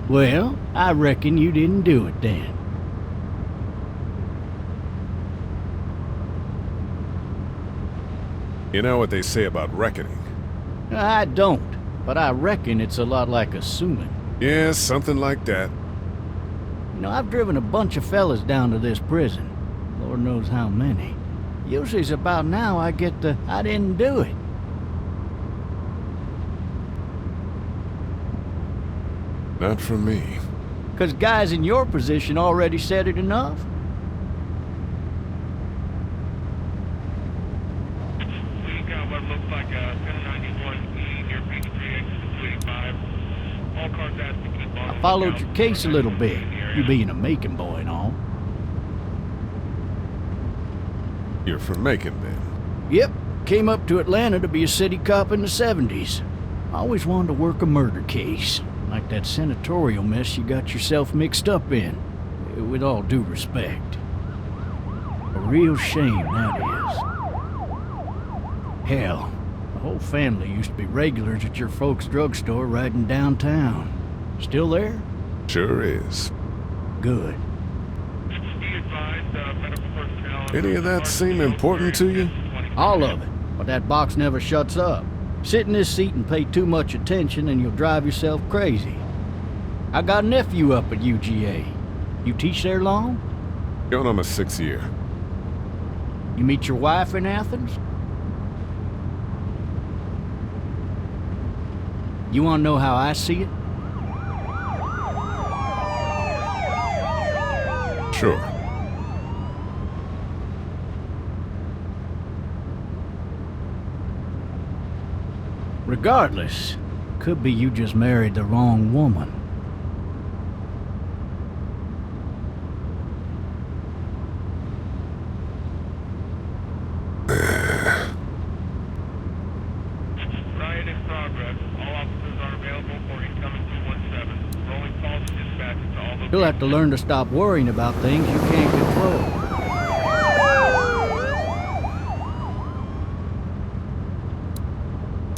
Well, I reckon you didn't do it then. You know what they say about reckoning? I don't, but I reckon it's a lot like assuming. Yeah, something like that. You know, I've driven a bunch of fellas down to this prison. Lord knows how many. Usually it's about now I get the, I didn't do it. Not for me. 'Cause guys in your position already said it enough. We got what looks like a 1091E near pt1 exit 285. All cars asked to keep on. I followed your case a little bit, you being a Macon boy and all. You're from Macon, then? Yep, came up to Atlanta to be a city cop in the 70s. I always wanted to work a murder case, like that senatorial mess you got yourself mixed up in. With all due respect. A real shame, that is. Hell, the whole family used to be regulars at your folks' drugstore right in downtown. Still there? Sure is. Good. Be advised, medical personnel. Any of that seem important to you? All of it, but that box never shuts up. Sit in this seat and pay too much attention and you'll drive yourself crazy. I got a nephew up at UGA. You teach there long? Going on my 6th year. You meet your wife in Athens? You want to know how I see it? Sure. Regardless, could be you just married the wrong woman. Riot in progress. All officers are available for incoming 217. Rolling calls to dispatch to all locations. You'll have to learn to stop worrying about things you can't control.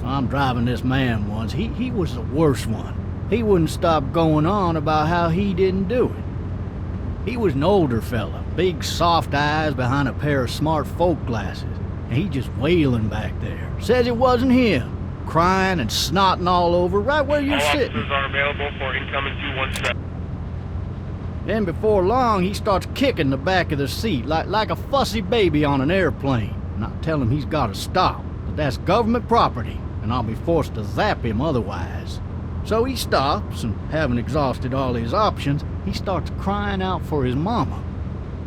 I'm driving this man once. He was the worst one. He wouldn't stop going on about how he didn't do it. He was an older fella, big soft eyes behind a pair of smart folk glasses. And he just wailing back there. Says it wasn't him. Crying and snotting all over right where you're All sitting. officers are available for incoming 217. Then before long, he starts kicking the back of the seat like a fussy baby on an airplane. And I tell him he's got to stop, that that's government property, and I'll be forced to zap him otherwise. So he stops, and having exhausted all his options, he starts crying out for his mama.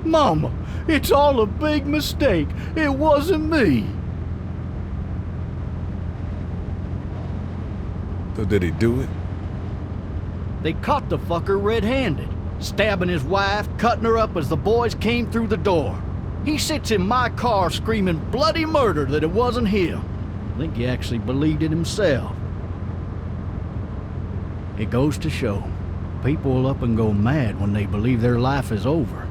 Mama, it's all a big mistake. It wasn't me. So did he do it? They caught the fucker red-handed, stabbing his wife, cutting her up as the boys came through the door. He sits in my car screaming bloody murder that it wasn't him. I think he actually believed it himself. It goes to show, people will up and go mad when they believe their life is over.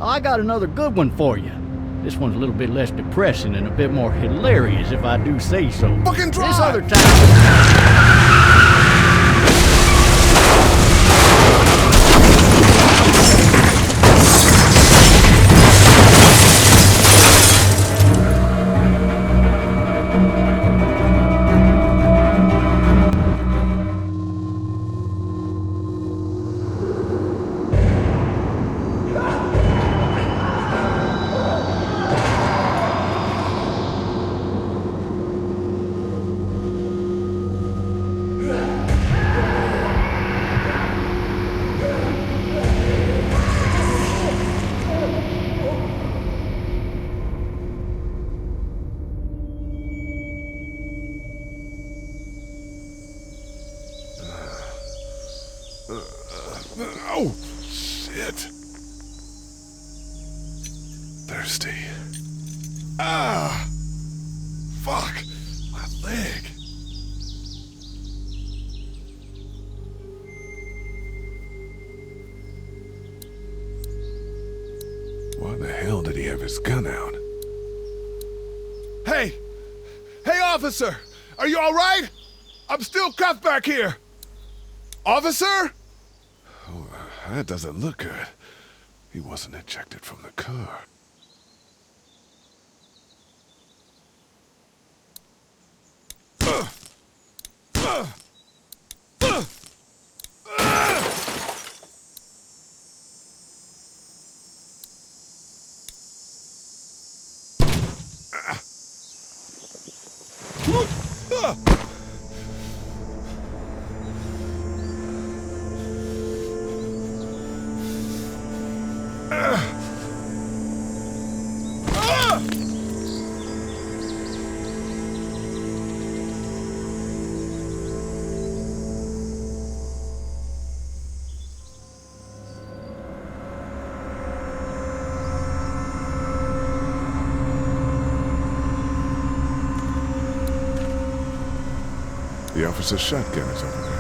I got another good one for you. This one's a little bit less depressing and a bit more hilarious, if I do say so. Fucking drive! This other time... thirsty. Ah! Fuck! My leg. Why the hell did he have his gun out? Hey! Hey, officer! Are you all right? I'm still cuffed back here. Officer? Oh, that doesn't look good. He wasn't ejected from the car. The officer's shotgun is over there.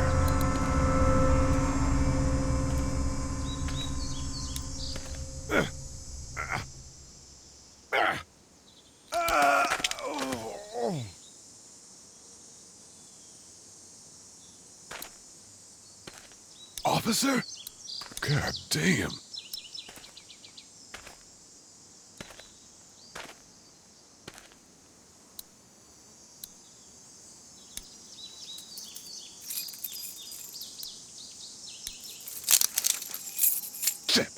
Officer? God damn. Shit.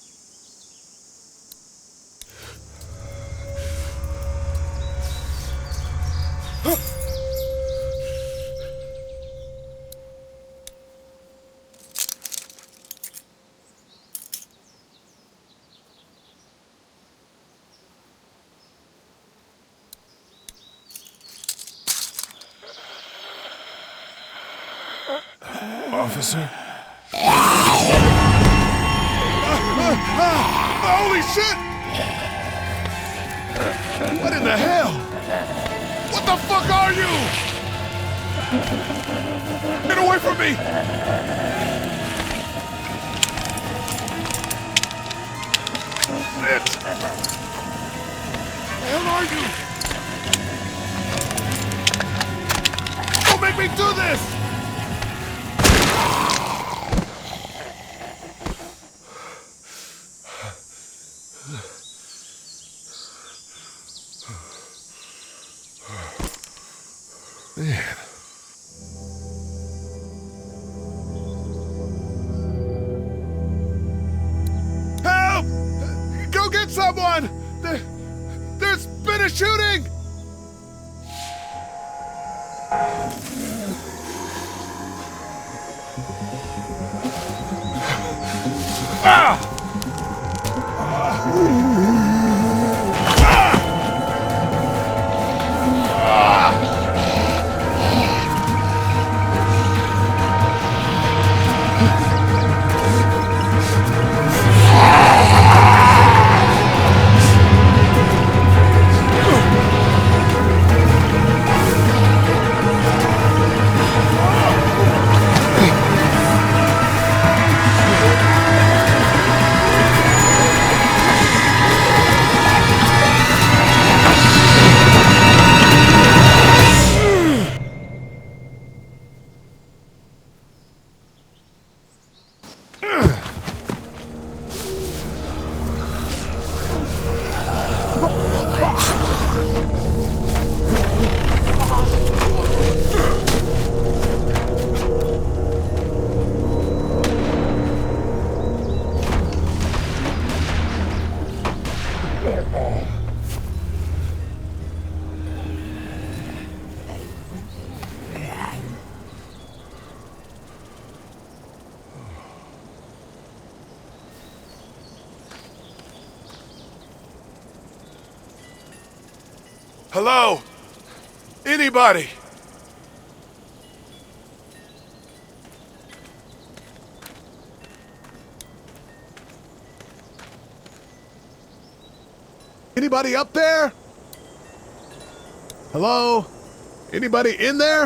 Officer? Holy shit! What in the hell? What the fuck are you? Get away from me! Shit! Where the hell are you? Don't make me do this! Man. Help! Go get someone! There's been a shooting! Ah! Hello? Anybody? Anybody up there? Hello? Anybody in there?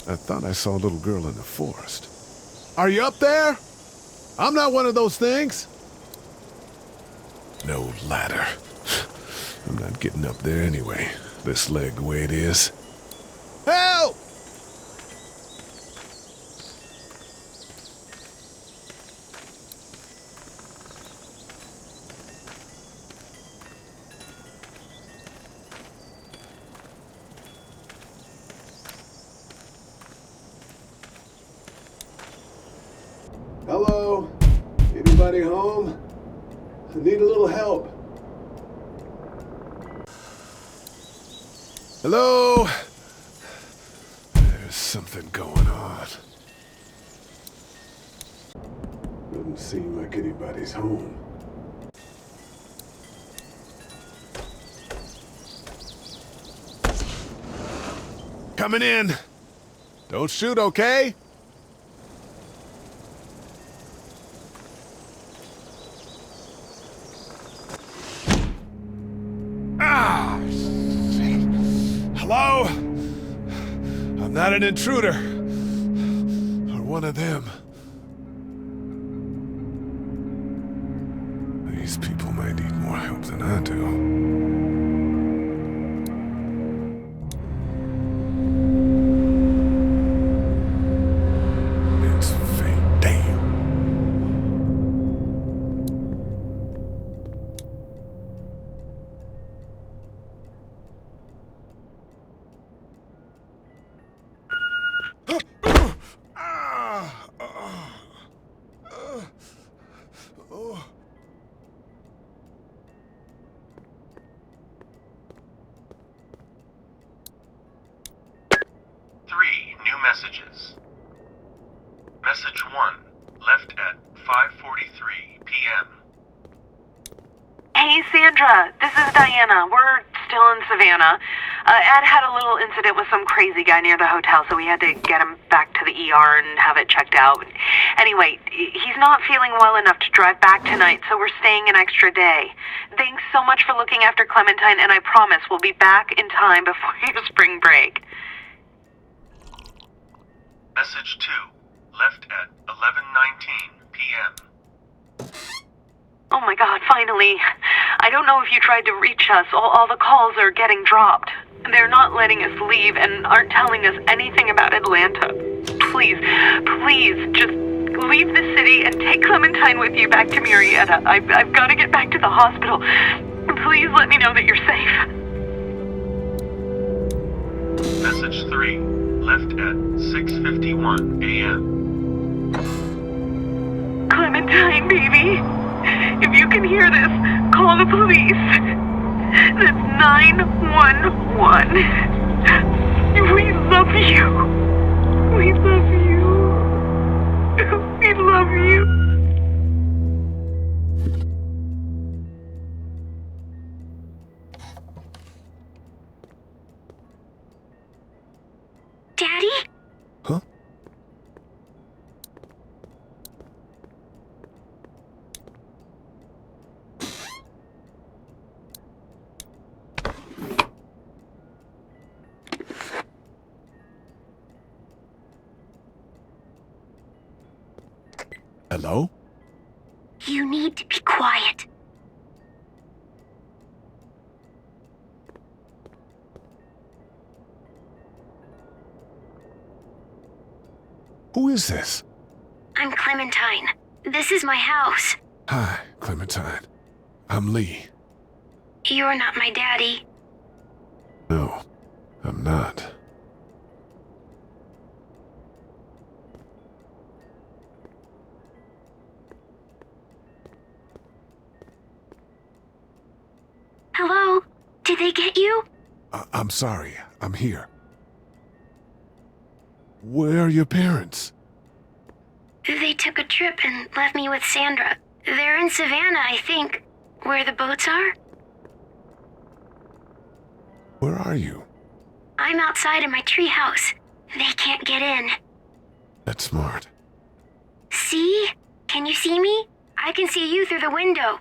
I thought I saw a little girl in the forest. Are you up there? I'm not one of those things. No ladder. I'm not getting up there anyway. This leg the way it is. Help! Hello? Anybody home? I need a little help. Hello? There's something going on. Doesn't seem like anybody's home. Coming in. Don't shoot, okay? Ah! Shit. Hello? I'm not an intruder. Or one of them. These people might need more help than I do. It's fate. Damn. New messages. Message 1, left at 5:43 p.m. Hey, Sandra, this is Diana. We're still in Savannah. Ed had a little incident with some crazy guy near the hotel, so we had to get him back to the ER and have it checked out. Anyway, he's not feeling well enough to drive back tonight, so we're staying an extra day. Thanks so much for looking after Clementine, and I promise we'll be back in time before your spring break. Message 2, left at 11:19 p.m. Oh my God, finally. I don't know if you tried to reach us. All the calls are getting dropped. They're not letting us leave and aren't telling us anything about Atlanta. Please, just leave the city and take Clementine with you back to Murrieta. I've got to get back to the hospital. Please let me know that you're safe. Message 3, left at 6:51 a.m. Clementine, baby. If you can hear this, call the police. That's 911. We love you. We love you. We love you. Daddy? Huh? Hello? You need to be quiet. Who is this? I'm Clementine. This is my house. Hi, Clementine. I'm Lee. You're not my daddy. No, I'm not. Hello? Did they get you? I'm sorry. I'm here. Where are your parents? They took a trip and left me with Sandra. They're in Savannah, I think. Where the boats are? Where are you? I'm outside in my treehouse. They can't get in. That's smart. See? Can you see me? I can see you through the window.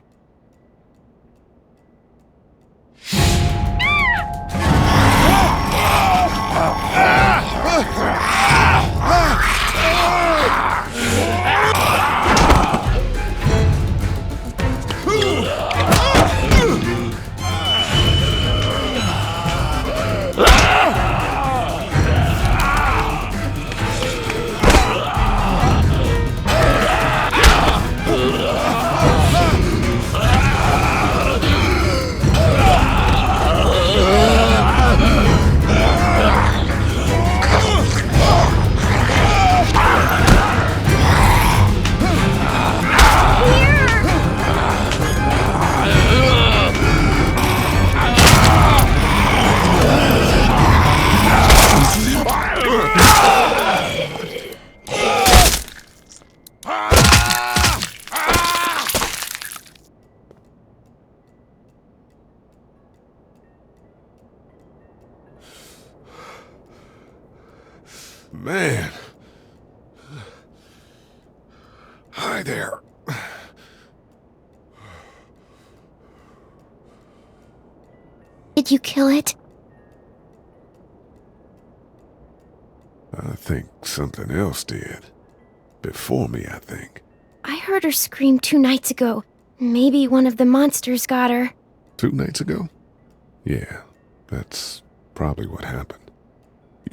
Man. Hi there. Did you kill it? I think something else did. Before me, I think. I heard her scream 2 nights ago. Maybe one of the monsters got her. 2 nights ago? Yeah, that's probably what happened.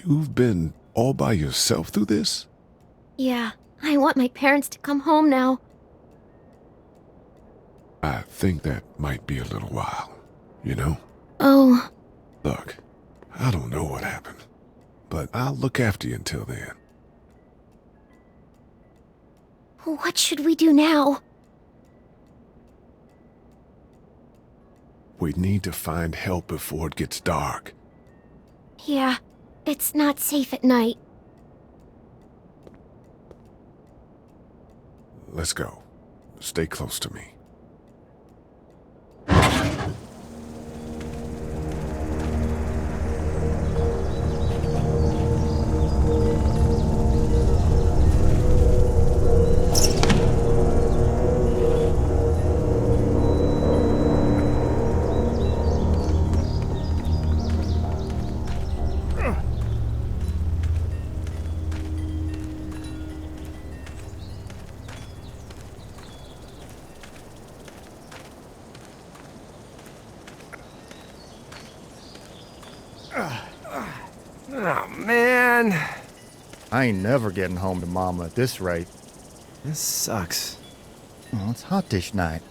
You've been all by yourself through this? Yeah, I want my parents to come home now. I think that might be a little while, you know? Oh, Look, I don't know what happened, but I'll look after you until then. what should we do now? We need to find help before it gets dark. Yeah, it's not safe at night. Let's go. Stay close to me. Oh, man. I ain't never getting home to Mama at this rate. This sucks. Well, it's hot dish night.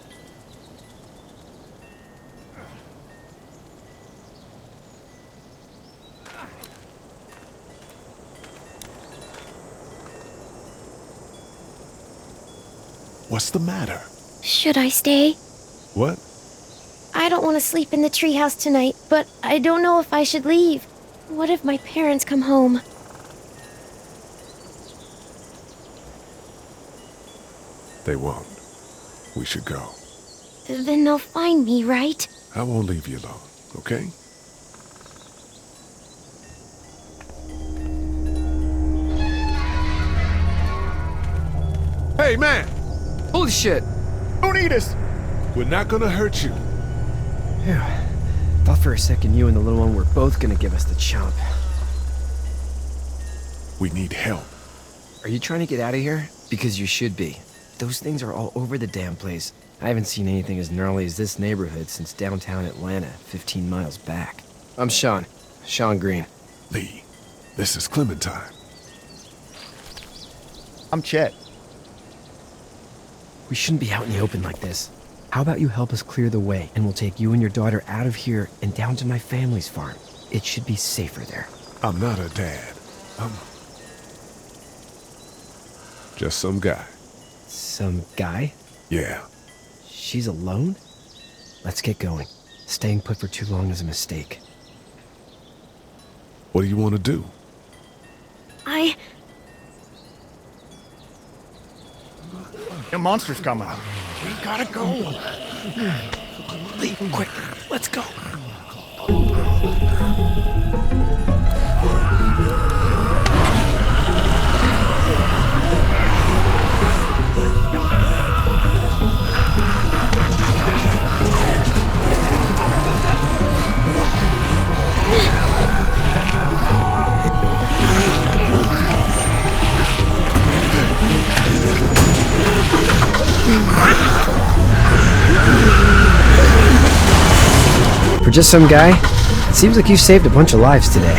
What's the matter? Should I stay? What? I don't want to sleep in the treehouse tonight, but I don't know if I should leave. What if my parents come home? They won't. We should go. Then they'll find me, right? I won't leave you alone, okay? Hey, man! Holy shit. Don't eat us! We're not gonna hurt you. Phew. Thought for a second you and the little one were both gonna give us the chomp. We need help. Are you trying to get out of here? Because you should be. Those things are all over the damn place. I haven't seen anything as gnarly as this neighborhood since downtown Atlanta, 15 miles back. I'm Sean. Sean Green. Lee, this is Clementine. I'm Chet. We shouldn't be out in the open like this. How about you help us clear the way, and we'll take you and your daughter out of here and down to my family's farm. It should be safer there. I'm not her dad. I'm just some guy. Some guy? Yeah. She's alone? Let's get going. Staying put for too long is a mistake. What do you want to do? The monster's coming. We gotta go. Leave, quick. Let's go. just some guy, it seems like you saved a bunch of lives today.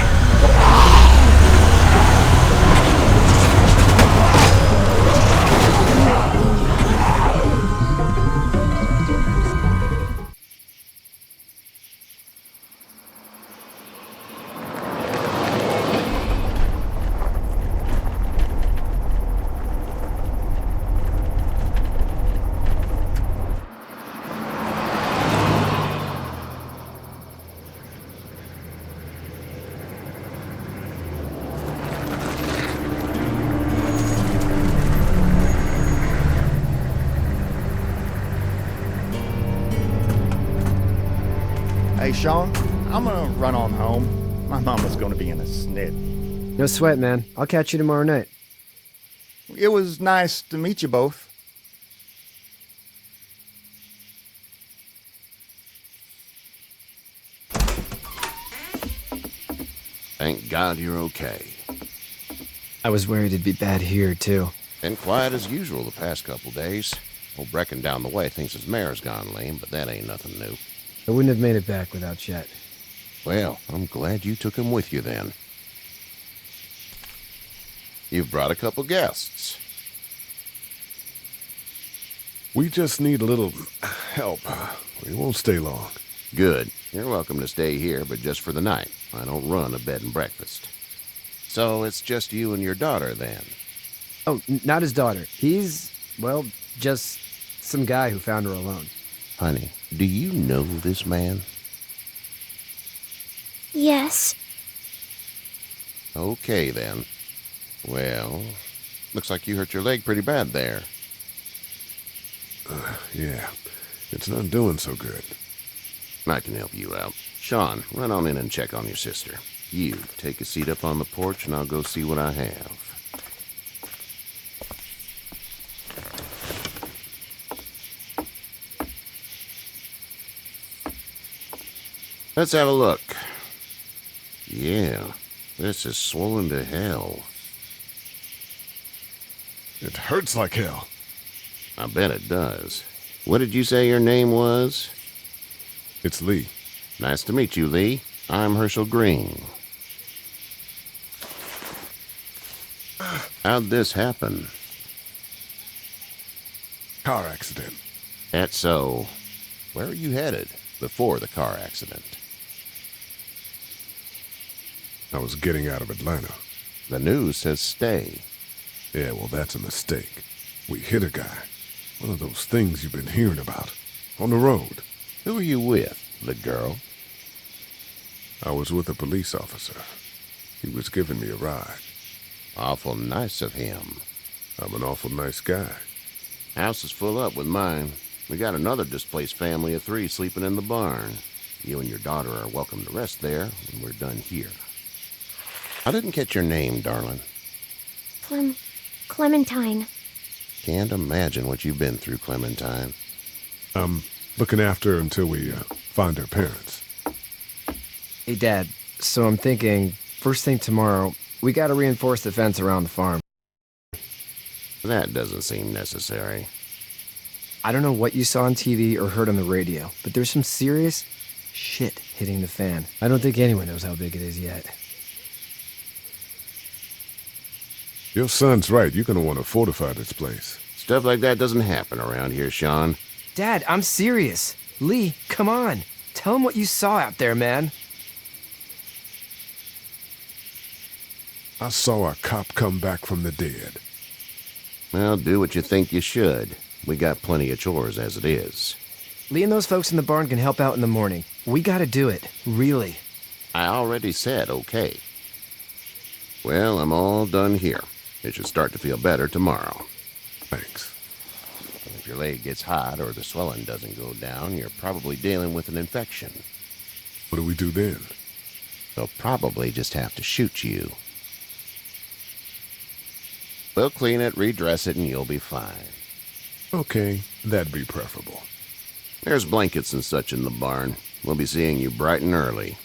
Hey, Sean, I'm gonna run on home. My mama's gonna be in a snit. No sweat, man. I'll catch you tomorrow night. It was nice to meet you both. Thank God you're okay. I was worried it'd be bad here, too. Been quiet as usual the past couple days. Old Brecken down the way thinks his mare's gone lame, but that ain't nothing new. I wouldn't have made it back without Chet. Well, I'm glad you took him with you then. You've brought a couple guests. We just need a little help. We won't stay long. Good. You're welcome to stay here, but just for the night. I don't run a bed and breakfast. So it's just you and your daughter then? Oh, not his daughter. He's, well, just some guy who found her alone. Honey, do you know this man? Yes. Okay, then. Well, looks like you hurt your leg pretty bad there. Yeah, it's not doing so good. I can help you out. Sean, run on in and check on your sister. You, take a seat up on the porch and I'll go see what I have. Let's have a look. Yeah, this is swollen to hell. It hurts like hell. I bet it does. What did you say your name was? It's Lee. Nice to meet you, Lee. I'm Herschel Green. How'd this happen? Car accident. That's so. Where are you headed before the car accident? I was getting out of Atlanta. The news says stay. Yeah, well, that's a mistake. We hit a guy. One of those things you've been hearing about. On the road. Who are you with? The girl? I was with a police officer. He was giving me a ride. Awful nice of him. I'm an awful nice guy. House is full up with mine. We got another displaced family of 3 sleeping in the barn. You and your daughter are welcome to rest there when we're done here. I didn't catch your name, darling. Clementine. Can't imagine what you've been through, Clementine. I'm looking after her until we find her parents. Hey, Dad, so I'm thinking, first thing tomorrow, we gotta reinforce the fence around the farm. That doesn't seem necessary. I don't know what you saw on TV or heard on the radio, but there's some serious shit hitting the fan. I don't think anyone knows how big it is yet. Your son's right. You're gonna want to fortify this place. Stuff like that doesn't happen around here, Sean. Dad, I'm serious. Lee, come on. Tell him what you saw out there, man. I saw a cop come back from the dead. Well, do what you think you should. We got plenty of chores as it is. Lee and those folks in the barn can help out in the morning. We gotta do it. Really. I already said okay. Well, I'm all done here. It should start to feel better tomorrow. Thanks. If your leg gets hot or the swelling doesn't go down, you're probably dealing with an infection. What do we do then? They'll probably just have to shoot you. We'll clean it, redress it, and you'll be fine. Okay, that'd be preferable. There's blankets and such in the barn. We'll be seeing you bright and early.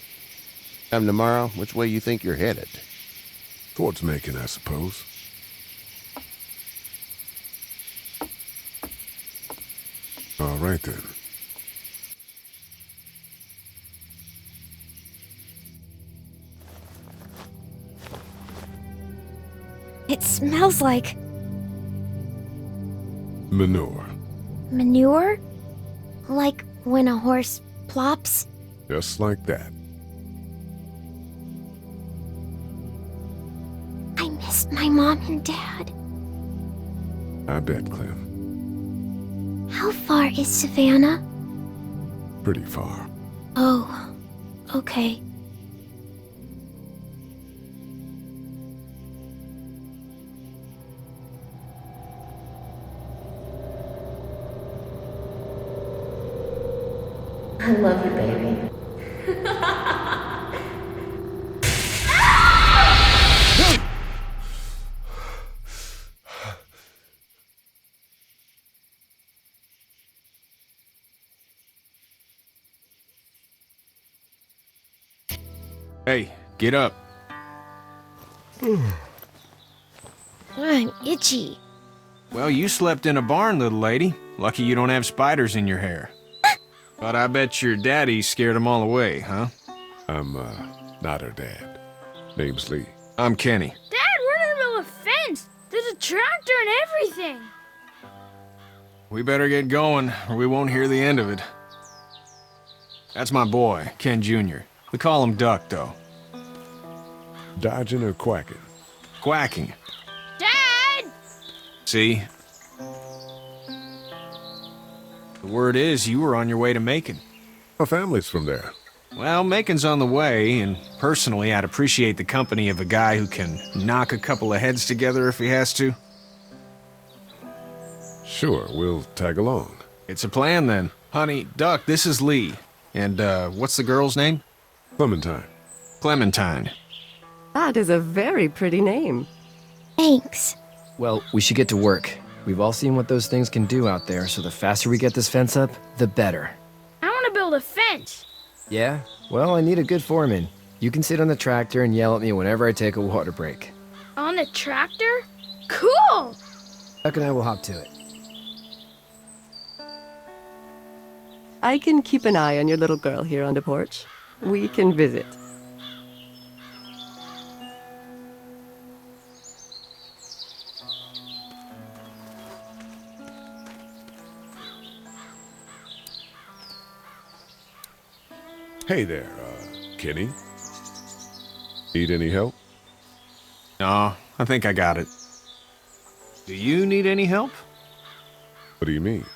Come tomorrow, which way you think you're headed? Towards Macon, I suppose. All right, then. It smells like Manure. manure? Like when a horse plops? Just like that. I missed my mom and dad. I bet, Clem. How far is Savannah? Pretty far. Oh, okay. I love you, baby. Hey, get up. I'm itchy. Well, you slept in a barn, little lady. Lucky you don't have spiders in your hair. But I bet your daddy scared them all away, huh? I'm, not her dad. Name's Lee. I'm Kenny. Dad, we're in the middle of a fence. There's a tractor and everything. We better get going, or we won't hear the end of it. That's my boy, Ken Jr. We call him Duck, though. Dodging or quacking? Quacking. Dad! See? The word is you were on your way to Macon. My family's from there. Well, Macon's on the way, and personally, I'd appreciate the company of a guy who can knock a couple of heads together if he has to. Sure, we'll tag along. It's a plan, then. Honey, Duck, this is Lee. And, what's the girl's name? Clementine. Clementine. That is a very pretty name. Thanks. Well, we should get to work. We've all seen what those things can do out there, so the faster we get this fence up, the better. I want to build a fence. Yeah? Well, I need a good foreman. You can sit on the tractor and yell at me whenever I take a water break. On the tractor? Cool! Duck and I will hop to it. I can keep an eye on your little girl here on the porch. We can visit. Hey there, Kenny. Need any help? No, I think I got it. Do you need any help? What do you mean?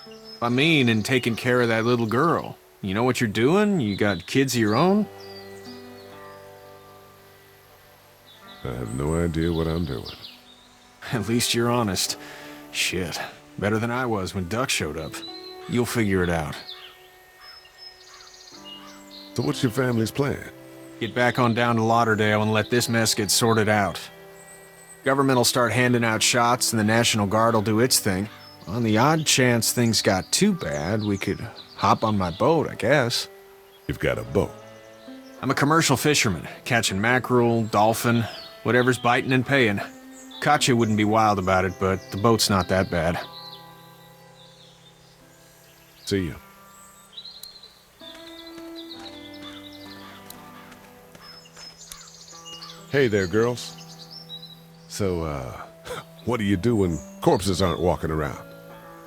I mean, in taking care of that little girl. You know what you're doing? You got kids of your own? I have no idea what I'm doing. At least you're honest. Shit. Better than I was when Duck showed up. You'll figure it out. So what's your family's plan? Get back on down to Lauderdale and let this mess get sorted out. Government will start handing out shots and the National Guard will do its thing. On the odd chance things got too bad, we could hop on my boat, I guess. You've got a boat. I'm a commercial fisherman, catching mackerel, dolphin, whatever's biting and paying. Katya wouldn't be wild about it, but the boat's not that bad. See you. Hey there, girls. So, what do you do when corpses aren't walking around?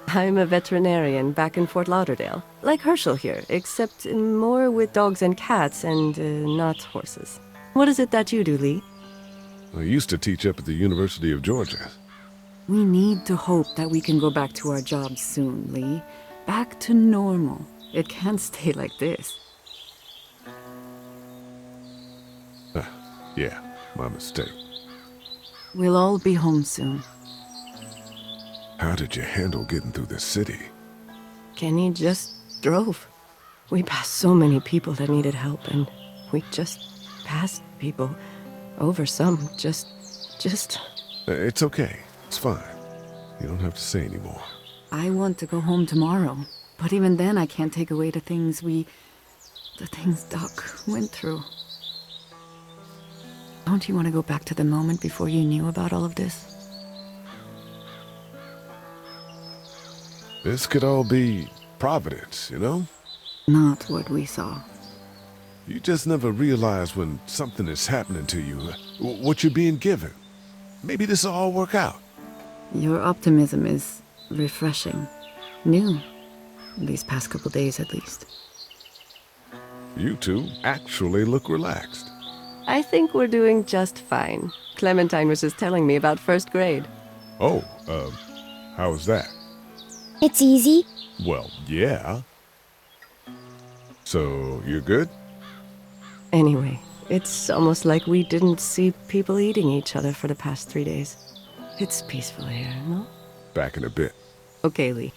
I'm a veterinarian back in Fort Lauderdale. Like Herschel here, except more with dogs and cats and not horses. What is it that you do, Lee? I used to teach up at the University of Georgia. We need to hope that we can go back to our jobs soon, Lee. Back to normal. It can't stay like this. Yeah, my mistake. We'll all be home soon. How did you handle getting through the city? Kenny just drove. We passed so many people that needed help, and we just passed people. Over some, just... It's okay. It's fine. You don't have to say anymore. I want to go home tomorrow. But even then, I can't take away the things Doc went through. Don't you want to go back to the moment before you knew about all of this? This could all be Providence, you know? Not what we saw. You just never realize when something is happening to you, what you're being given. maybe this'll all work out. Your optimism is refreshing. New. These past couple days, at least. You two actually look relaxed. I think we're doing just fine. Clementine was just telling me about first grade. Oh, how was that? It's easy. Well, yeah. So, you're good? Anyway, it's almost like we didn't see people eating each other for the past 3 days. It's peaceful here, no? Back in a bit. Okay, Lee.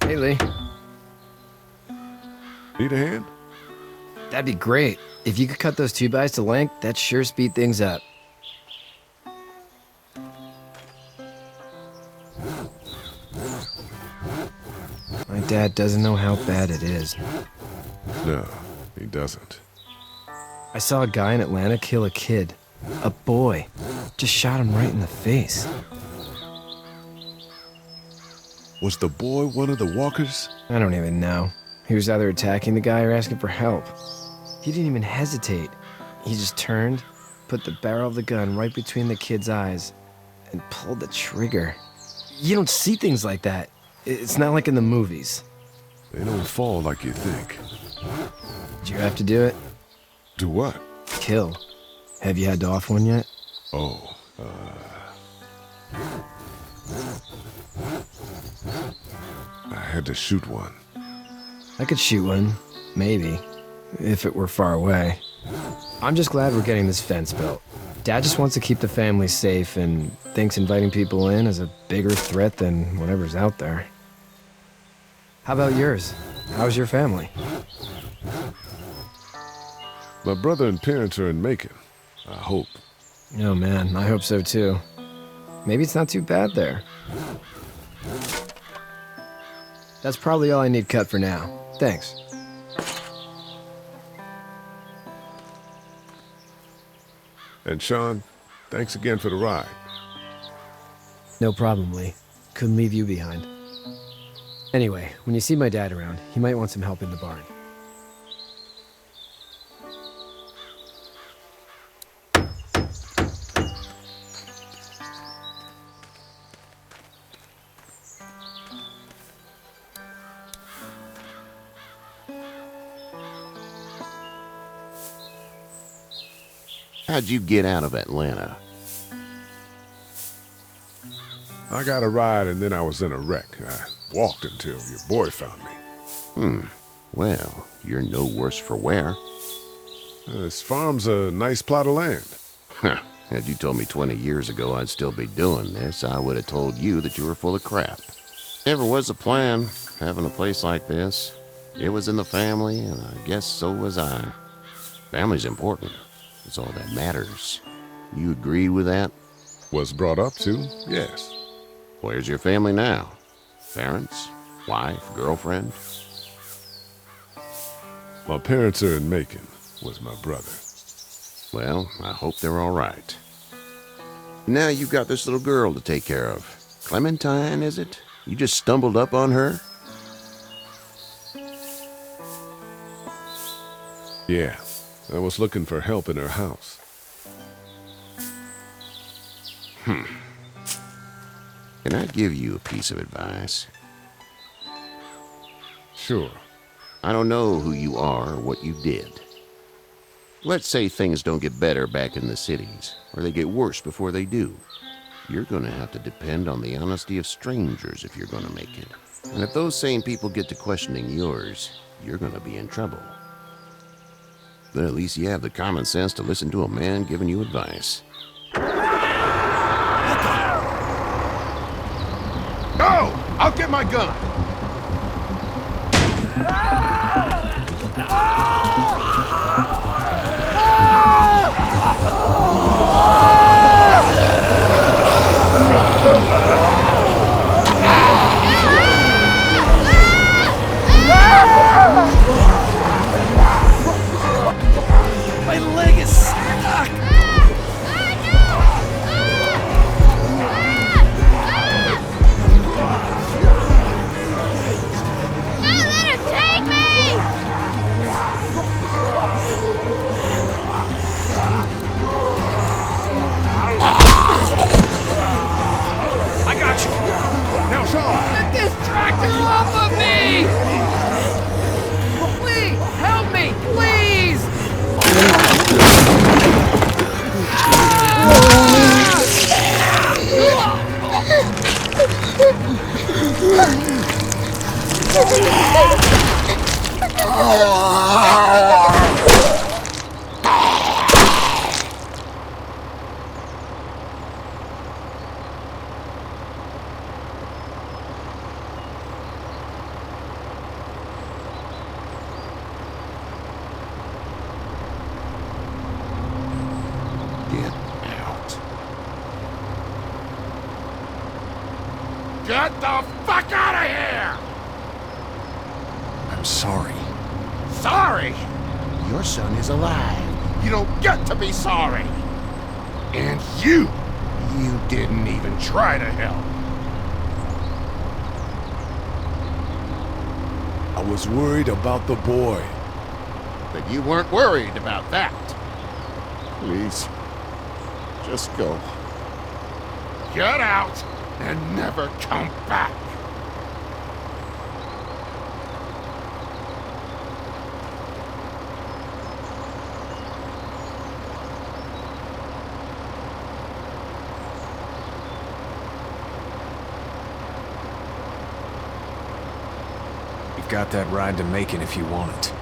Hey, Lee. Need a hand? That'd be great. If you could cut those 2x to length, that'd sure speed things up. My dad doesn't know how bad it is. No, he doesn't. I saw a guy in Atlanta kill a kid. A boy. Just shot him right in the face. Was the boy one of the walkers? I don't even know. He was either attacking the guy or asking for help. He didn't even hesitate. He just turned, put the barrel of the gun right between the kid's eyes, and pulled the trigger. You don't see things like that. It's not like in the movies. They don't fall like you think. Did you have to do it? Do what? Kill. Have you had to off one yet? Oh, I had to shoot one. I could shoot one. Maybe. If it were far away. I'm just glad we're getting this fence built. Dad just wants to keep the family safe and thinks inviting people in is a bigger threat than whatever's out there. How about yours? How's your family? My brother and parents are in Macon. I hope. Oh man, I hope so too. Maybe it's not too bad there. That's probably all I need cut for now. Thanks. And Sean, thanks again for the ride. No problem, Lee. Couldn't leave you behind. Anyway, when you see my dad around, he might want some help in the barn. How'd you get out of Atlanta? I got a ride and then I was in a wreck. I walked until your boy found me. Well, you're no worse for wear. This farm's a nice plot of land. Huh. Had you told me 20 years ago I'd still be doing this, I would have told you that you were full of crap. Never was a plan, having a place like this. It was in the family, and I guess so was I. Family's important. It's all that matters. You agree with that? Was brought up to, yes. Where's your family now? Parents? Wife? Girlfriend? My parents are in Macon, with my brother. Well, I hope they're all right. Now you've got this little girl to take care of. Clementine, is it? You just stumbled up on her? Yeah, I was looking for help in her house. Can I give you a piece of advice? Sure. I don't know who you are or what you did. Let's say things don't get better back in the cities, or they get worse before they do. You're going to have to depend on the honesty of strangers if you're going to make it. And if those same people get to questioning yours, you're going to be in trouble. But at least you have the common sense to listen to a man giving you advice. No! I'll get my gun! My leg is stuck! Get the fuck out of here! I'm sorry. Sorry? Your son is alive. You don't get to be sorry. And you didn't even try to help. I was worried about the boy. But you weren't worried about that. Please, just go. Get out and never come back. You've got that ride to Macon if you want it.